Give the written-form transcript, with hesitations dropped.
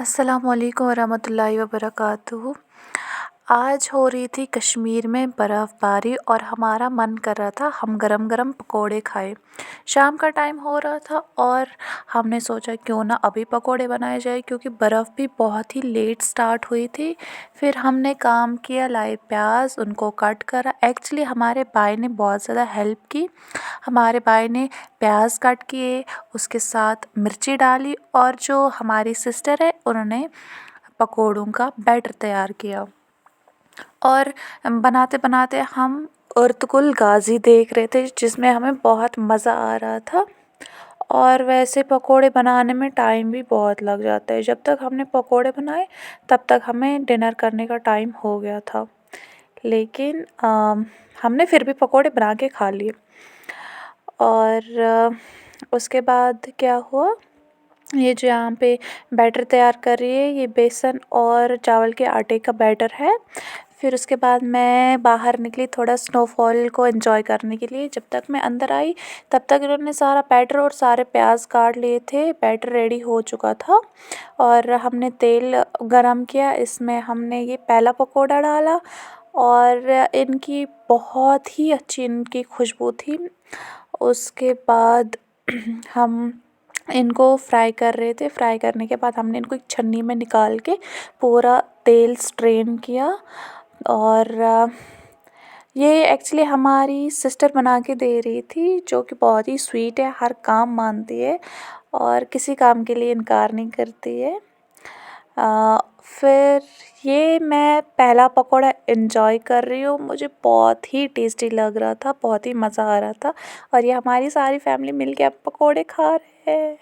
अस्सलामुअलैकुम वरहमतुल्लाहि वबरकातुहू। आज हो रही थी कश्मीर में बर्फ़बारी और हमारा मन कर रहा था हम गरम गरम पकोड़े खाएं। शाम का टाइम हो रहा था और हमने सोचा क्यों ना अभी पकोड़े बनाए जाए, क्योंकि बर्फ़ भी बहुत ही लेट स्टार्ट हुई थी। फिर हमने काम किया, लाए प्याज, उनको कट करा। एक्चुअली हमारे भाई ने बहुत ज़्यादा हेल्प की। हमारे भाई ने प्याज कट किए, उसके साथ मिर्ची डाली और जो हमारी सिस्टर है उन्होंने पकोड़ों का बैटर तैयार किया। और बनाते बनाते हम अर्तुगरुल गाज़ी देख रहे थे, जिसमें हमें बहुत मज़ा आ रहा था। और वैसे पकोड़े बनाने में टाइम भी बहुत लग जाता है। जब तक हमने पकोड़े बनाए तब तक हमें डिनर करने का टाइम हो गया था, लेकिन हमने फिर भी पकोड़े बना के खा लिए। और उसके बाद क्या हुआ, ये जो यहाँ पे बैटर तैयार कर रही है, ये बेसन और चावल के आटे का बैटर है। फिर उसके बाद मैं बाहर निकली थोड़ा स्नोफॉल को एंजॉय करने के लिए। जब तक मैं अंदर आई तब तक इन्होंने सारा बैटर और सारे प्याज काट लिए थे। बैटर रेडी हो चुका था और हमने तेल गरम किया, इसमें हमने ये पहला पकोड़ा डाला और इनकी बहुत ही अच्छी इनकी खुशबू थी। उसके बाद हम इनको फ्राई कर रहे थे। फ्राई करने के बाद हमने इनको एक छन्नी में निकाल के पूरा तेल स्ट्रेन किया। और ये एक्चुअली हमारी सिस्टर बना के दे रही थी, जो कि बहुत ही स्वीट है, हर काम मानती है और किसी काम के लिए इनकार नहीं करती है। फिर ये मैं पहला पकोड़ा एंजॉय कर रही हूँ, मुझे बहुत ही टेस्टी लग रहा था, बहुत ही मज़ा आ रहा था। और ये हमारी सारी फैमिली मिल के अब पकोड़े खा रहे हैं।